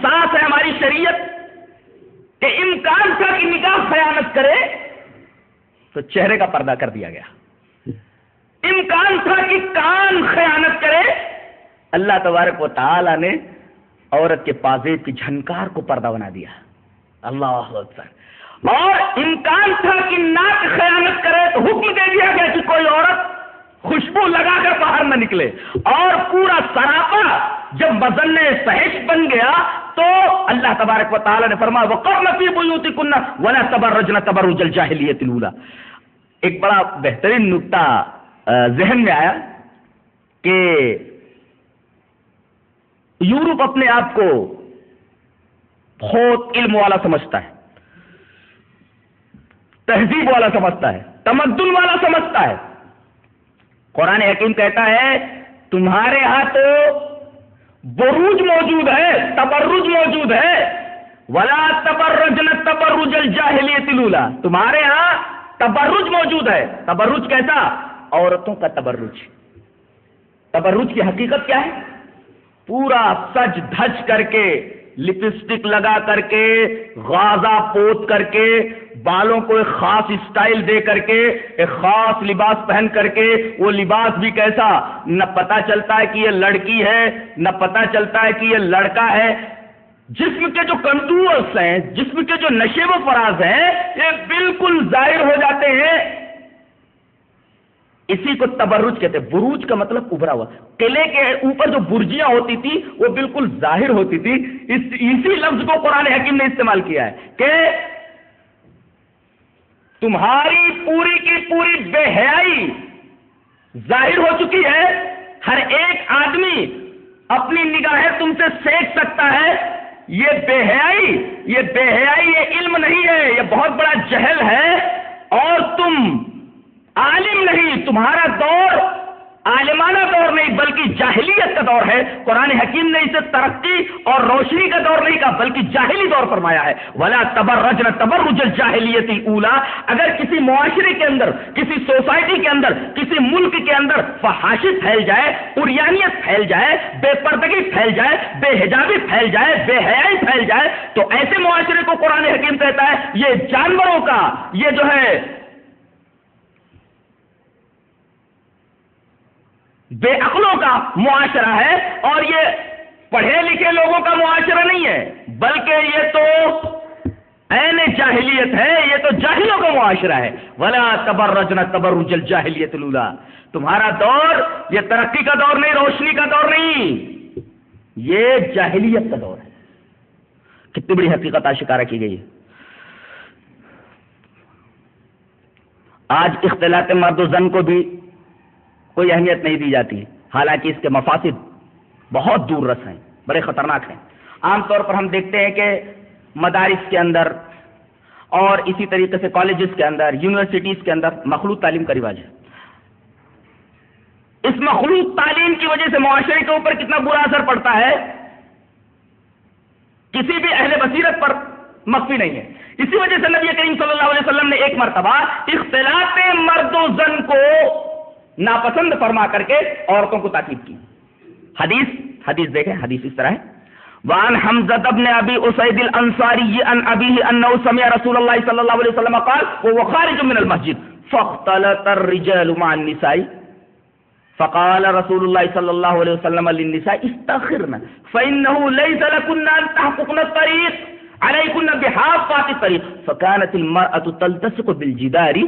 حساس ہے ہماری شریعت کہ امکان تھا کہ نگاہ خیانت کرے تو چہرے کا پردہ کر دیا گیا، امکان تھا کہ کان خیانت کرے، اللہ تبارک و تعالی نے عورت کے پازیب کی جھنکار کو پردہ بنا دیا، اللہ اکبر۔ اور امکان تھا کہ ناک خیانت کرے تو حکم دے دیا گیا کہ کوئی عورت خوشبو لگا کر باہر نہ نکلے، اور پورا سراپا جب مظنہ فحش بن گیا تو اللہ تبارک و تعالی نے فرمایا وَقَرْنَ فِي بُيُوتِكُنَّ وَلَا تَبَرَّجْنَ تَبَرُّجَ الْجَاهِلِيَّةِ الْأُولَىٰ۔ ایک بڑا بہترین نکتہ ذہن میں آیا کہ یورپ اپنے آپ کو بہت علم والا سمجھتا ہے، تہذیب والا سمجھتا ہے، تمدن والا سمجھتا ہے۔ قرآن حکیم کہتا ہے تمہارے ہاں تو بروج موجود ہے، تبرج موجود ہے، ولا تبرجن تبرج الجاہلیۃ الاولیٰ، تمہارے ہاں تبرج موجود ہے۔ تبرج کیسا؟ عورتوں کا تبرج۔ تبرج کی حقیقت کیا ہے؟ پورا سج دھج کر کے، لپسٹک لگا کر کے، غازہ پوت کر کے، بالوں کو ایک خاص اسٹائل دے کر کے، ایک خاص لباس پہن کر کے، وہ لباس بھی کیسا، نہ پتہ چلتا ہے کہ یہ لڑکی ہے نہ پتہ چلتا ہے کہ یہ لڑکا ہے۔ جسم کے جو کنٹورز ہیں، جسم کے جو نشیب و فراز ہیں، یہ بالکل ظاہر ہو جاتے ہیں۔ اسی کو تبرج کہتے ہیں۔ بروج کا مطلب ابھرا ہوا۔ قلعے کے اوپر جو برجیاں ہوتی تھی وہ بالکل ظاہر ہوتی تھی۔ اسی لفظ کو قرآن حکیم نے استعمال کیا ہے کہ تمہاری پوری کی پوری بے حیائی ظاہر ہو چکی ہے، ہر ایک آدمی اپنی نگاہیں تم سے سینک سکتا ہے۔ یہ بے حیائی یہ علم نہیں ہے، یہ بہت بڑا جہل ہے، اور تم عالم نہیں، تمہارا دور عالمانہ دور نہیں بلکہ جاہلیت کا دور ہے۔ قرآن حکیم نے اسے ترقی اور روشنی کا دور نہیں کہا بلکہ جاہلی دور فرمایا ہے۔ وَلَا تَبَرَّجْنَ تَبَرُّجَ الْجَاهِلِيَّةِ الْأُولَىٰ۔ اگر کسی معاشرے کے اندر، کسی سوسائٹی کے اندر، کسی ملک کے اندر فحاشی پھیل جائے، عریانیت پھیل جائے، بے پردگی پھیل جائے، بے حجابی پھیل جائے، بے حیائی پھیل جائے، تو ایسے معاشرے کو قرآن حکیم کہتا ہے یہ جانوروں کا، یہ جو ہے بے عقلوں کا معاشرہ ہے، اور یہ پڑھے لکھے لوگوں کا معاشرہ نہیں ہے بلکہ یہ تو عین جاہلیت ہے، یہ تو جاہلوں کا معاشرہ ہے۔ وَلَا تَبَرَّجْنَ تَبَرُّجَ الْجَاهِلِيَّةِ الْأُولَىٰ۔ تمہارا دور یہ ترقی کا دور نہیں، روشنی کا دور نہیں، یہ جاہلیت کا دور ہے۔ کتنی بڑی حقیقت آشکارا کی گئی ہے۔ آج اختلاط مرد و زن کو بھی کوئی اہمیت نہیں دی جاتی، حالانکہ اس کے مفاسد بہت دور رس ہیں، بڑے خطرناک ہیں۔ عام طور پر ہم دیکھتے ہیں کہ مدارس کے اندر اور اسی طریقے سے کالجز کے اندر، یونیورسٹیز کے اندر مخلوط تعلیم کا رواج ہے۔ اس مخلوط تعلیم کی وجہ سے معاشرے کے اوپر کتنا برا اثر پڑتا ہے کسی بھی اہل بصیرت پر مخفی نہیں ہے۔ اسی وجہ سے نبی کریم صلی اللہ علیہ وسلم نے ایک مرتبہ اختلاط مرد و زن کو ناپسند فرما کر کے عورتوں کو تاکید کی۔ حدیث دیکھیں، حدیث اس طرح ہے وعن حمزة بن ابي اسيد الانصاري عن ابيه انه سمع رسول الله صلى الله عليه وسلم قال وهو خارج من المسجد فاختلط الرجال مع النساء فقال رسول الله صلى الله عليه وسلم للنساء استخرن فانه ليس لكن ان تحققن الطريق عليكن بحافات الطريق فكانت المرأة تلتصق بالجدار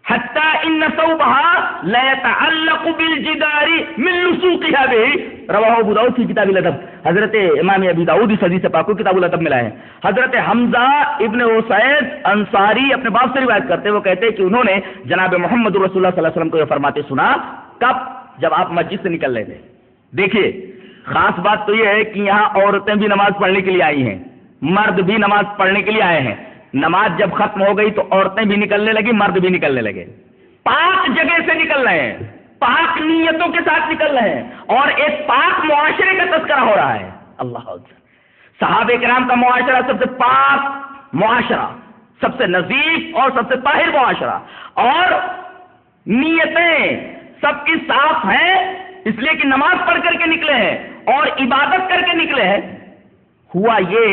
حتى ان ثوبها لا يتعلق بالجدار من لصوقها به رواه ابو داؤد في کتاب الادب۔ حضرت امام ابی داؤد اس حدیث پاک کو کتاب الادب میں لائے ہیں۔ حضرت حمزہ ابن اسید انصاری اپنے باپ سے روایت کرتے ہیں، وہ کہتے ہیں کہ انہوں نے جناب محمد رسول اللہ صلی اللہ علیہ وسلم کو یہ فرماتے سنا، کب؟ جب آپ مسجد سے نکل رہے تھے۔ دیکھیے خاص بات تو یہ ہے کہ یہاں عورتیں بھی نماز پڑھنے کے لیے آئی ہیں، مرد بھی نماز پڑھنے کے لیے آئے ہیں۔ نماز جب ختم ہو گئی تو عورتیں بھی نکلنے لگی، مرد بھی نکلنے لگے، پاک جگہ سے نکل رہے ہیں، پاک نیتوں کے ساتھ نکل رہے ہیں، اور ایک پاک معاشرے کا تذکرہ ہو رہا ہے۔ اللہ اکبر۔ صحابہ کرام کا معاشرہ سب سے پاک معاشرہ، سب سے نظیف اور سب سے طاہر معاشرہ، اور نیتیں سب کی صاف ہیں اس لیے کہ نماز پڑھ کر کے نکلے ہیں، اور عبادت کر کے نکلے ہیں. ہوا یہ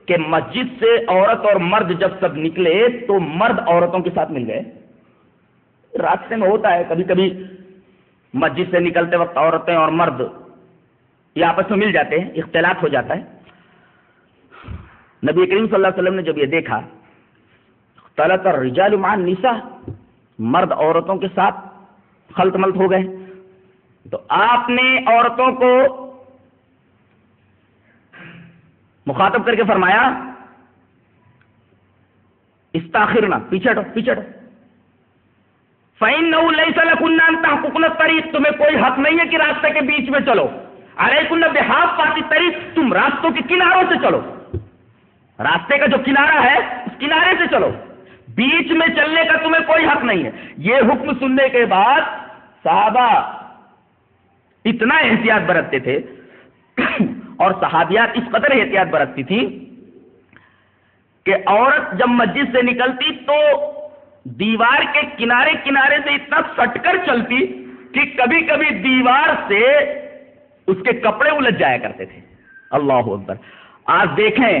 کہ مسجد سے عورت اور مرد جب سب نکلے تو مرد عورتوں کے ساتھ مل گئے. راستے میں ہوتا ہے کبھی کبھی مسجد سے نکلتے وقت عورتیں اور مرد یہ آپس میں مل جاتے ہیں, اختلاط ہو جاتا ہے. نبی کریم صلی اللہ علیہ وسلم نے جب یہ دیکھا اختلط الرجال مع النساء, مرد عورتوں کے ساتھ خلط ملط ہو گئے, تو آپ نے عورتوں کو مخاطب کر کے فرمایا استاخرنا, پیچھے ہٹو پیچھے ہٹو. فَإِنَّهُ لَيْسَ لَكُنَّ أَن تَحْقُقْنَ الطَّرِيقَ, تمہیں کوئی حق نہیں ہے کہ راستے کے بیچ میں چلو. عَلَيْكُنَّ بِحَافَّةِ الطَّرِيقِ, تم راستوں کے کناروں سے چلو, راستے کا جو کنارہ ہے اس کنارے سے چلو, بیچ میں چلنے کا تمہیں کوئی حق نہیں ہے. یہ حکم سننے کے بعد صحابہ اتنا احتیاط برتتے تھے اور صحابیات اس قدر احتیاط برتتی تھی کہ عورت جب مسجد سے نکلتی تو دیوار کے کنارے کنارے سے اتنا سٹ کر چلتی کہ کبھی کبھی دیوار سے اس کے کپڑے الجھ جایا کرتے تھے. اللہ اکبر. آج دیکھیں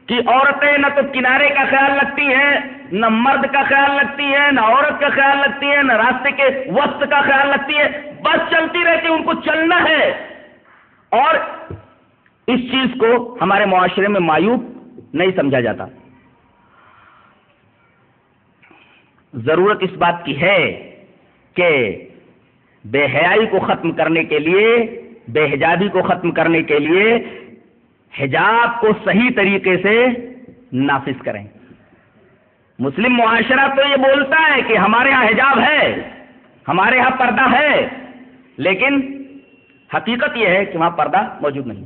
کہ عورتیں نہ تو کنارے کا خیال رکھتی ہیں, نہ مرد کا خیال رکھتی ہیں, نہ عورت کا خیال رکھتی ہیں, نہ راستے کے وسط کا خیال رکھتی ہیں, بس چلتی رہتی, ان کو چلنا ہے. اور اس چیز کو ہمارے معاشرے میں معیوب نہیں سمجھا جاتا. ضرورت اس بات کی ہے کہ بے حیائی کو ختم کرنے کے لیے, بے حجابی کو ختم کرنے کے لیے حجاب کو صحیح طریقے سے نافذ کریں. مسلم معاشرہ تو یہ بولتا ہے کہ ہمارے ہاں حجاب ہے, ہمارے ہاں پردہ ہے, لیکن حقیقت یہ ہے کہ وہاں پردہ موجود نہیں.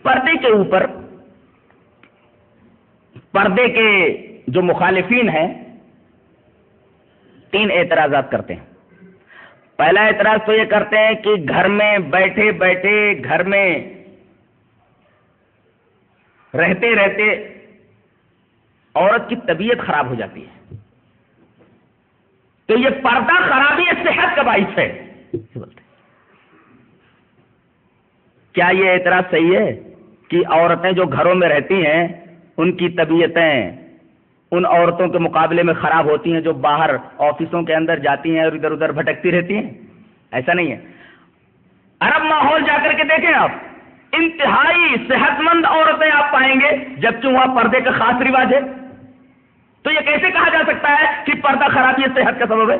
پردے کے اوپر پردے کے جو مخالفین ہیں تین اعتراضات کرتے ہیں. پہلا اعتراض تو یہ کرتے ہیں کہ گھر میں بیٹھے بیٹھے, گھر میں رہتے رہتے عورت کی طبیعت خراب ہو جاتی ہے, تو یہ پردہ خرابی صحت کا باعث ہے. کیا یہ اعتراض صحیح ہے کہ عورتیں جو گھروں میں رہتی ہیں ان کی طبیعتیں ان عورتوں کے مقابلے میں خراب ہوتی ہیں جو باہر آفسوں کے اندر جاتی ہیں اور ادھر ادھر بھٹکتی رہتی ہیں؟ ایسا نہیں ہے. عرب ماحول جا کر کے دیکھیں آپ, انتہائی صحت مند عورتیں آپ پائیں گے, جبکہ وہاں پردے کا خاص رواج ہے. تو یہ کیسے کہا جا سکتا ہے کہ پردہ خرابی صحت کا سبب ہے,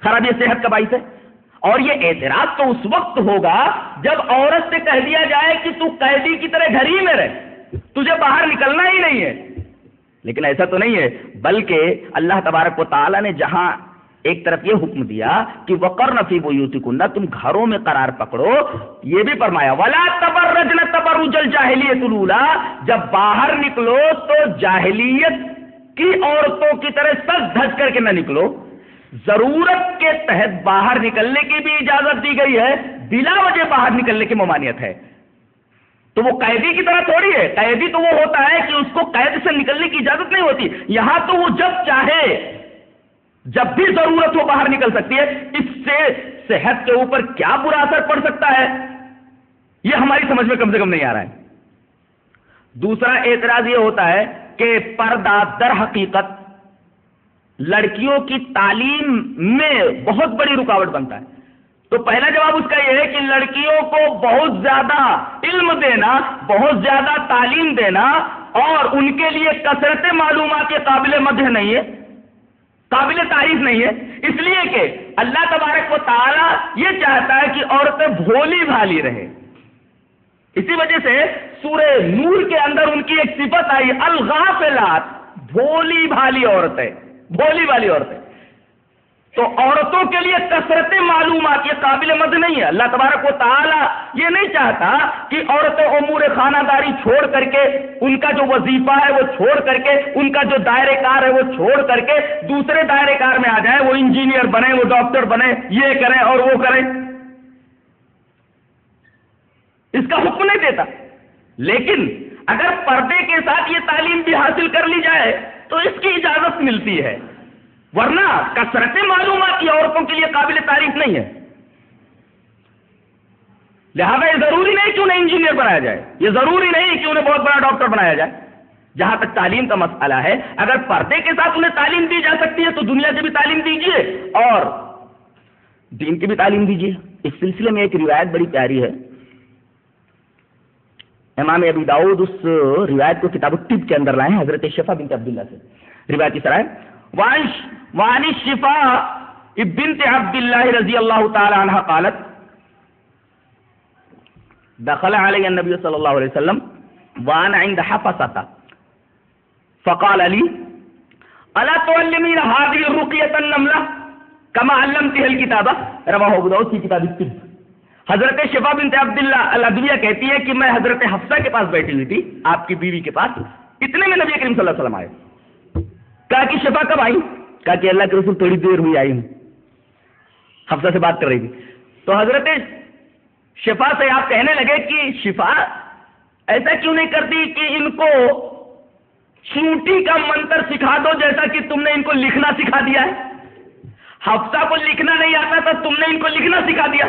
خرابی صحت کا باعث ہے؟ اور یہ اعتراض تو اس وقت ہوگا جب عورت سے کہہ دیا جائے کہ تو قیدی کی طرح گھر ہی میں رہ, تجھے باہر نکلنا ہی نہیں ہے. لیکن ایسا تو نہیں ہے, بلکہ اللہ تبارک و تعالیٰ نے جہاں ایک طرف یہ حکم دیا کہ وقرن فی بیوتکن, تم گھروں میں قرار پکڑو, یہ بھی فرمایا ولا تبرجن تبرج الجاہلیۃ الاولی, جب باہر نکلو تو جاہلیت کی عورتوں کی طرح سج دھج کر کے نہ نکلو. ضرورت کے تحت باہر نکلنے کی بھی اجازت دی گئی ہے, بلا وجہ باہر نکلنے کی ممانعت ہے. تو وہ قیدی کی طرح تھوڑی ہے, قیدی تو وہ ہوتا ہے کہ اس کو قید سے نکلنے کی اجازت نہیں ہوتی. یہاں تو وہ جب چاہے, جب بھی ضرورت ہو باہر نکل سکتی ہے. اس سے صحت کے اوپر کیا برا اثر پڑ سکتا ہے, یہ ہماری سمجھ میں کم سے کم نہیں آ رہا ہے. دوسرا اعتراض یہ ہوتا ہے کہ پردہ در حقیقت لڑکیوں کی تعلیم میں بہت بڑی رکاوٹ بنتا ہے. تو پہلا جواب اس کا یہ ہے کہ لڑکیوں کو بہت زیادہ علم دینا, بہت زیادہ تعلیم دینا اور ان کے لیے کثرت معلومات کے قابل مدح نہیں ہے, قابل تعریف نہیں ہے, اس لیے کہ اللہ تبارک و تعالی یہ چاہتا ہے کہ عورتیں بھولی بھالی رہیں. اسی وجہ سے سورہ نور کے اندر ان کی ایک صفت آئی الغافلات, بھولی بھالی عورتیں, بھولی والی عورتیں. تو عورتوں کے لیے کثرت معلومات یہ قابل مد نہیں ہے. اللہ تبارک و تعالی یہ نہیں چاہتا کہ عورتیں امور خانہ داری چھوڑ کر کے, ان کا جو وظیفہ ہے وہ چھوڑ کر کے, ان کا جو دائرہ کار ہے وہ چھوڑ کر کے دوسرے دائرہ کار میں آ جائیں, وہ انجینئر بنے, وہ ڈاکٹر بنے, یہ کریں اور وہ کریں. اس کا حکم نہیں دیتا. لیکن اگر پردے کے ساتھ یہ تعلیم بھی حاصل کر لی جائے تو اس کی اجازت ملتی ہے, ورنہ کثرت معلومات کی عورتوں کے لیے قابل تعریف نہیں ہے. لہذا یہ ضروری نہیں کہ انہیں انجینئر بنایا جائے، یہ ضروری نہیں کہ انہیں بہت بڑا ڈاکٹر بنایا جائے۔ جہاں تک تعلیم کا مسئلہ ہے، اگر پردے کے ساتھ انہیں تعلیم دی جا سکتی ہے تو دنیا کی بھی تعلیم دیجیے اور دین کی بھی تعلیم دیجیے۔ اس سلسلے میں ایک روایت بڑی پیاری ہے، امام ابو داؤد اس روایت کو کتاب الطب کے اندر لائے ہیں، حضرت شفا بنت عبداللہ سے روایت اس طرح ہے، وعن شفا بنت عبداللہ رضی اللہ تعالی عنہ قالت دخل علی النبی صلی اللہ علیہ وسلم وانا عند حفصة فقال لي الا تعلمين هذه الرقية النملة كما علمتها الكتابة رواه ابو داؤد في کتاب الطب۔ حضرت شفا بنت عبداللہ العدویہ کہتی ہے کہ میں حضرت حفصہ کے پاس بیٹھی ہوئی تھی، آپ کی بیوی کے پاس، اتنے میں نبی کریم صلی اللہ علیہ وسلم آئے۔ کہا کہ شفا کب آئی؟ کہا کہ اللہ کے رسول تھوڑی دیر ہوئی آئی ہوں، حفصہ سے بات کر رہی تھی۔ تو حضرت شفا سے آپ کہنے لگے کہ شفا ایسا کیوں نہیں کرتی کہ ان کو چیونٹی کا منتر سکھا دو جیسا کہ تم نے ان کو لکھنا سکھا دیا ہے۔ حفصہ کو لکھنا نہیں آتا تھا، تم نے ان کو لکھنا سکھا دیا،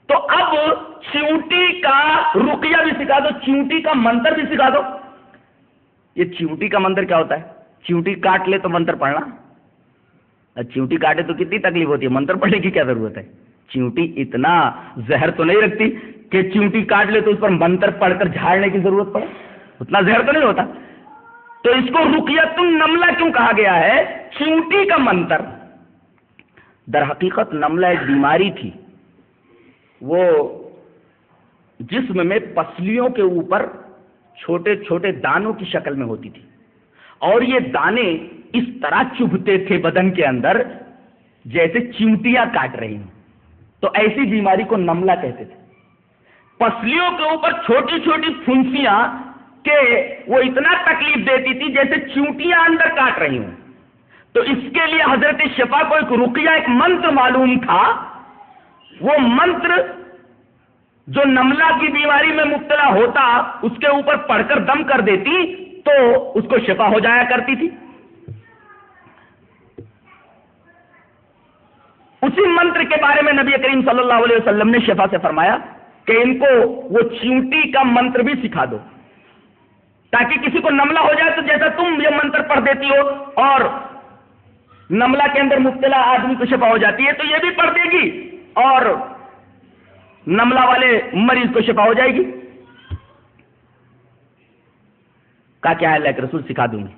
تو اب چیونٹی کا رقیہ بھی سکھا دو، چیونٹی کا منتر بھی سکھا دو۔ یہ چیونٹی کا منتر کیا ہوتا ہے؟ چیونٹی کاٹ لے تو منتر پڑھنا، چیونٹی کاٹے تو کتنی تکلیف ہوتی ہے، منتر پڑھنے کی کیا ضرورت ہے؟ چیونٹی اتنا زہر تو نہیں رکھتی کہ چیونٹی کاٹ لے تو اس پر منتر پڑھ کر جھاڑنے کی ضرورت پڑے، اتنا زہر تو نہیں ہوتا۔ تو اس کو رقیۃ النملہ کیوں کہا گیا ہے؟ چیونٹی کا منتر۔ در حقیقت نملہ ایک بیماری تھی، وہ جسم میں پسلیوں کے اوپر چھوٹے چھوٹے دانوں کی شکل میں ہوتی تھی، اور یہ دانے اس طرح چبھتے تھے بدن کے اندر جیسے چیونٹیاں کاٹ رہی ہیں، تو ایسی بیماری کو نملہ کہتے تھے۔ پسلیوں کے اوپر چھوٹی چھوٹی پھنسیاں کہ وہ اتنا تکلیف دیتی تھی جیسے چیونٹیاں اندر کاٹ رہی ہوں۔ تو اس کے لیے حضرت شفا کو ایک رقیہ، ایک منتر معلوم تھا، وہ منتر جو نملہ کی بیماری میں مبتلا ہوتا اس کے اوپر پڑھ کر دم کر دیتی تو اس کو شفا ہو جایا کرتی تھی۔ اسی منتر کے بارے میں نبی کریم صلی اللہ علیہ وسلم نے شفا سے فرمایا کہ ان کو وہ چیونٹی کا منتر بھی سکھا دو، تاکہ کسی کو نملہ ہو جائے تو جیسا تم یہ منتر پڑھ دیتی ہو اور نملہ کے اندر مبتلا آدمی کو شفا ہو جاتی ہے، تو یہ بھی پڑھ دے گی اور نملہ والے مریض کو شفا ہو جائے گی۔ کہا کیا ہے؟ اللہ کے رسول سکھا دوں گی۔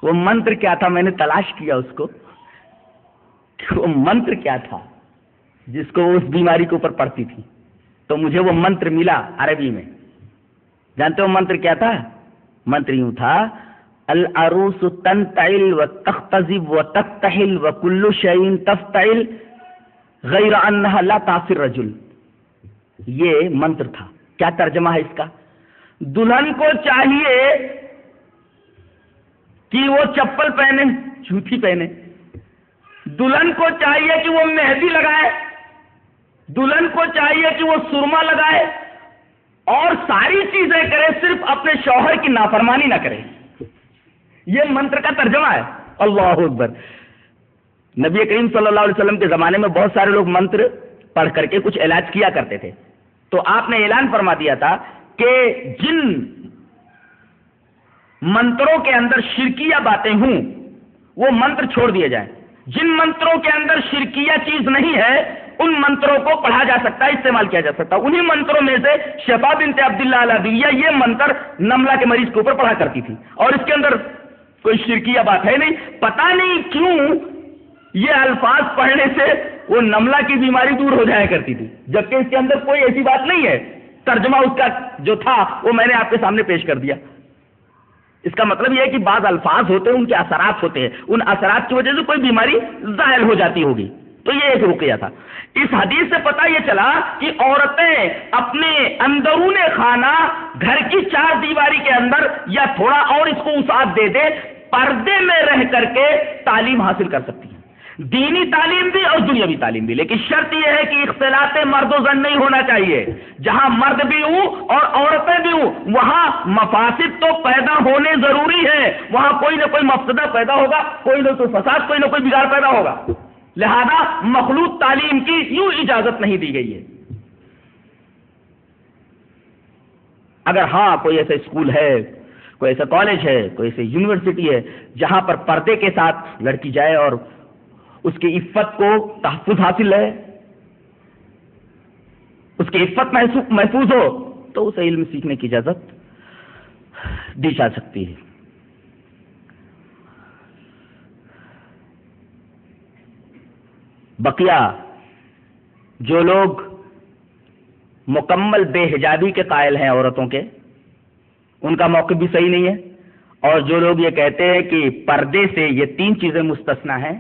وہ منتر کیا تھا؟ میں نے تلاش کیا اس کو کہ وہ منتر کیا تھا جس کو اس بیماری کے اوپر پڑتی تھی، تو مجھے وہ منتر ملا عربی میں۔ جانتے ہو منتر کیا تھا؟ منتر یوں تھا، العروس تنتعل وتختزب وتکتحل وکل شیء تفتعل غیر انہا لا تعصی الرجل۔ یہ منتر تھا۔ کیا ترجمہ ہے اس کا؟ دلہن کو چاہیے کہ وہ چپل پہنے، جوتی پہنے، دلہن کو چاہیے کہ وہ مہندی لگائے، دلہن کو چاہیے کہ وہ سرما لگائے اور ساری چیزیں کرے، صرف اپنے شوہر کی نافرمانی نہ کرے۔ یہ منتر کا ترجمہ ہے۔ اللہ اکبر۔ نبی کریم صلی اللہ علیہ وسلم کے زمانے میں بہت سارے لوگ منتر پڑھ کر کے کچھ علاج کیا کرتے تھے، تو آپ نے اعلان فرما دیا تھا کہ جن منتروں کے اندر شرکیہ باتیں ہوں وہ منتر چھوڑ دیے جائیں، جن منتروں کے اندر شرکیہ چیز نہیں ہے ان منتروں کو پڑھا جا سکتا ہے، استعمال کیا جا سکتا ہے۔ انہی منتروں میں سے شفا بنت عبداللہ العدویہ یہ منتر نملہ کے مریض کے اوپر پڑھا کرتی تھی، اور اس کے اندر کوئی شرکیہ بات ہے نہیں۔ پتہ نہیں کیوں یہ الفاظ پڑھنے سے وہ نملہ کی بیماری دور ہو جایا کرتی تھی، جبکہ اس کے اندر کوئی ایسی بات نہیں ہے۔ ترجمہ اس کا جو تھا وہ میں نے آپ کے سامنے پیش کر دیا۔ اس کا مطلب یہ ہے کہ بعض الفاظ ہوتے ہیں، ان کے اثرات ہوتے ہیں، ان اثرات کی وجہ سے کوئی بیماری ظاہر ہو جاتی ہوگی، تو یہ ایک رقیہ تھا۔ اس حدیث سے پتہ یہ چلا کہ عورتیں اپنے اندرون خانہ، گھر کی چار دیواری کے اندر یا تھوڑا اور اس کو وسعت دے دے، پردے میں رہ کر کے تعلیم حاصل کر سکتی ہیں، دینی تعلیم بھی اور دنیاوی تعلیم بھی، لیکن شرط یہ ہے کہ اختلاط مرد و زن نہیں ہونا چاہیے۔ جہاں مرد بھی ہوں اور عورتیں بھی ہوں وہاں مفاسد تو پیدا ہونے ضروری ہے، وہاں کوئی نہ کوئی مفسدہ پیدا ہوگا، کوئی نہ کوئی فساد، کوئی نہ کوئی بگاڑ پیدا ہوگا۔ لہذا مخلوط تعلیم کی یوں اجازت نہیں دی گئی ہے۔ اگر ہاں کوئی ایسا اسکول ہے، کوئی ایسا کالج ہے، کوئی ایسی یونیورسٹی ہے جہاں پر پردے کے ساتھ لڑکی جائے اور اس کی عفت کو تحفظ حاصل ہے، اس کی عفت محفوظ ہو، تو اسے علم سیکھنے کی اجازت دی جا سکتی ہے۔ بقیہ جو لوگ مکمل بے حجابی کے قائل ہیں عورتوں کے، ان کا موقف بھی صحیح نہیں ہے، اور جو لوگ یہ کہتے ہیں کہ پردے سے یہ 3 چیزیں مستثنا ہیں،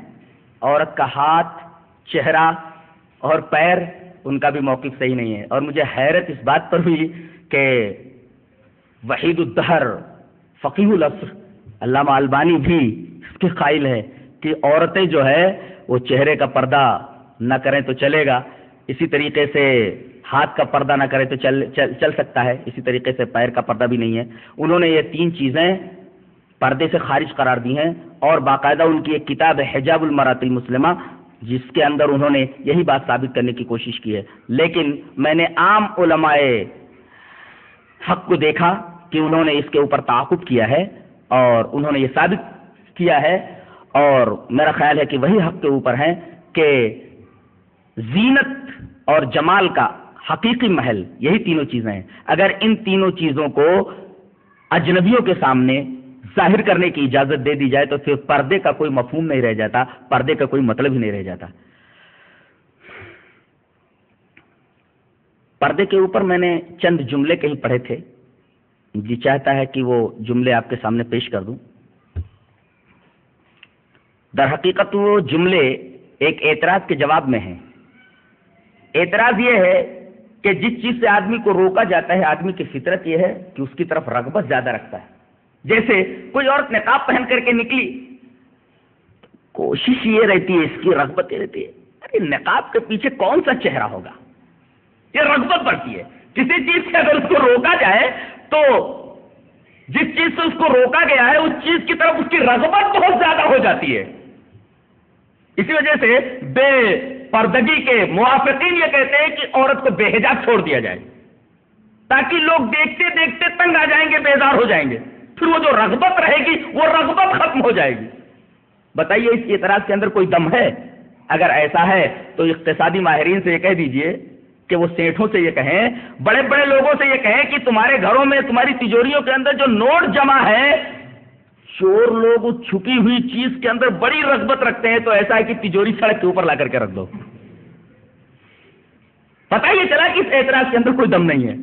عورت کا ہاتھ، چہرہ اور پیر، ان کا بھی موقف صحیح نہیں ہے۔ اور مجھے حیرت اس بات پر ہوئی کہ وحید الدہر فقیہ العصر علامہ البانی بھی اس کے قائل ہے کہ عورتیں جو ہے وہ چہرے کا پردہ نہ کریں تو چلے گا، اسی طریقے سے ہاتھ کا پردہ نہ کرے تو چل سکتا ہے، اسی طریقے سے پیر کا پردہ بھی نہیں ہے۔ انہوں نے یہ 3 چیزیں پردے سے خارج قرار دی ہیں، اور باقاعدہ ان کی ایک کتاب ہے حجاب المرأۃ المسلمہ، جس کے اندر انہوں نے یہی بات ثابت کرنے کی کوشش کی ہے۔ لیکن میں نے عام علماء حق کو دیکھا کہ انہوں نے اس کے اوپر تعاقب کیا ہے اور انہوں نے یہ ثابت کیا ہے، اور میرا خیال ہے کہ وہی حق کے اوپر ہیں کہ زینت اور جمال کا حقیقی محل یہی 3 چیزیں ہیں۔ اگر ان 3 چیزوں کو اجنبیوں کے سامنے ظاہر کرنے کی اجازت دے دی جائے تو پھر پردے کا کوئی مفہوم نہیں رہ جاتا، پردے کا کوئی مطلب ہی نہیں رہ جاتا۔ پردے کے اوپر میں نے چند جملے کہیں پڑھے تھے، جی چاہتا ہے کہ وہ جملے آپ کے سامنے پیش کر دوں۔ در حقیقت وہ جملے ایک اعتراض کے جواب میں ہیں۔ اعتراض یہ ہے کہ جس چیز سے آدمی کو روکا جاتا ہے، آدمی کی فطرت یہ ہے کہ اس کی طرف رغبت زیادہ رکھتا ہے۔ جیسے کوئی عورت نقاب پہن کر کے نکلی، کوشش یہ رہتی ہے، اس کی رغبت یہ رہتی ہے ارے نقاب کے پیچھے کون سا چہرہ ہوگا، یہ رغبت بڑھتی ہے۔ کسی چیز سے اگر اس کو روکا جائے تو جس چیز سے اس کو روکا گیا ہے اس چیز کی طرف اس کی رغبت بہت زیادہ ہو جاتی ہے۔ اسی وجہ سے بے پردگی کے موافقین یہ کہتے ہیں کہ عورت کو بے حجاب چھوڑ دیا جائے، تاکہ لوگ دیکھتے دیکھتے تنگ آ جائیں گے، بیزار ہو جائیں گے، پھر وہ جو رغبت رہے گی وہ رغبت ختم ہو جائے گی۔ بتائیے اس اعتراض کے اندر کوئی دم ہے؟ اگر ایسا ہے تو اقتصادی ماہرین سے یہ کہہ دیجئے کہ وہ سیٹھوں سے یہ کہیں، بڑے بڑے لوگوں سے یہ کہیں کہ تمہارے گھروں میں، تمہاری تجوریوں کے اندر جو نوٹ جمع ہے، چور لوگ اس چھپی ہوئی چیز کے اندر بڑی رغبت رکھتے ہیں، تو ایسا ہے کہ تجوری سڑک کے اوپر لا کر کے رکھ دو۔ پتہ یہ چلا کہ اس اعتراض کے اندر کوئی دم نہیں ہے۔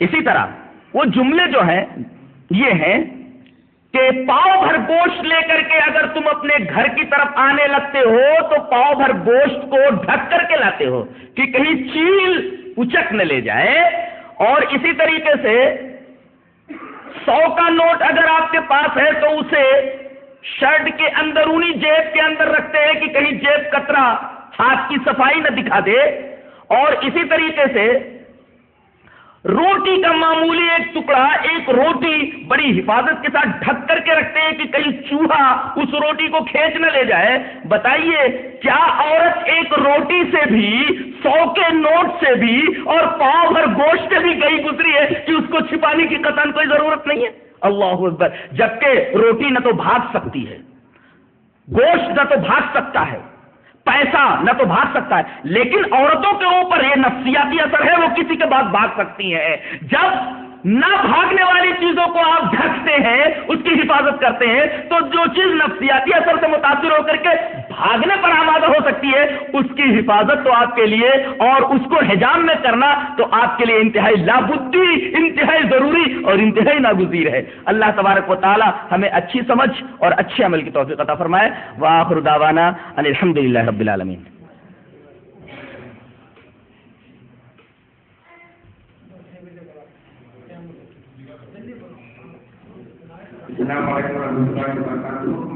اسی طرح وہ جملے جو ہیں یہ ہیں کہ پاؤ بھر گوشت لے کر کے اگر تم اپنے گھر کی طرف آنے لگتے ہو تو پاؤ بھر گوشت کو ڈھک کر کے لاتے ہو کہ کہیں چیل اچک نہ لے جائے، اور اسی طریقے سے 100 کا نوٹ اگر آپ کے پاس ہے تو اسے شرٹ کے اندرونی جیب کے اندر رکھتے ہیں کہ کہیں جیب کترا ہاتھ کی صفائی نہ دکھا دے، اور اسی طریقے سے روٹی کا معمولی ایک ٹکڑا، ایک روٹی بڑی حفاظت کے ساتھ ڈھک کر کے رکھتے ہیں کہ کہیں چوہا اس روٹی کو کھینچ نہ لے جائے۔ بتائیے کیا عورت ایک روٹی سے بھی، 100 کے نوٹ سے بھی اور پاؤ بھر گوشت سے بھی گئی گزری ہے کہ اس کو چھپانے کی قطعاً کوئی ضرورت نہیں ہے؟ اللہ اکبر! جبکہ روٹی نہ تو بھاگ سکتی ہے، گوشت نہ تو بھاگ سکتا ہے، پیسہ نہ تو بھاگ سکتا ہے، لیکن عورتوں کے اوپر یہ نفسیاتی اثر ہے، وہ کسی کے بعد بھاگ سکتی ہیں۔ جب نہ بھاگنے والی چیزوں کو آپ ڈھکتے ہیں، اس کی حفاظت کرتے ہیں، تو جو چیز نفسیاتی اثر سے متاثر ہو کر کے بھاگنے پر آمادہ ہو سکتی ہے، اس کی حفاظت تو آپ کے لیے اور اس کو حجام میں کرنا تو آپ کے لیے انتہائی لابدی، انتہائی ضروری اور انتہائی ناگزیر ہے۔ اللہ تبارک و تعالی ہمیں اچھی سمجھ اور اچھے عمل کی توفیق عطا فرمائے۔ وآخر دعوانا ان الحمدللہ رب العالمین۔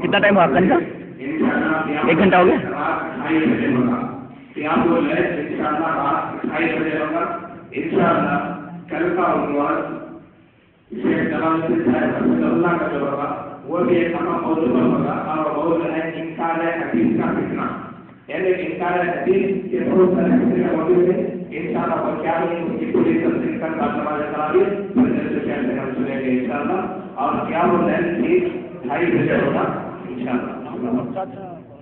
کتنا ٹائم ہوا آپ کا نکاح؟ 1 گھنٹہ ہو گیا؟ کل کا عنوان اللہ کا جو ہوگا وہ بھی ایک اہم موضوع ہوگا، اور موضوع ہے انکار حدیث کا فتنہ۔ یعنی انکار دین کے بہت سارے مسئلے موجود ہیں انشاءاللہ اور کیا نہیں ان کی پوری تفصیل کا نماز تراویح فجر سے پہلے ہم سنیں گے انشاءاللہ اور قیام اللیل بھی 2:30 بجے ہوگا انشاءاللہ.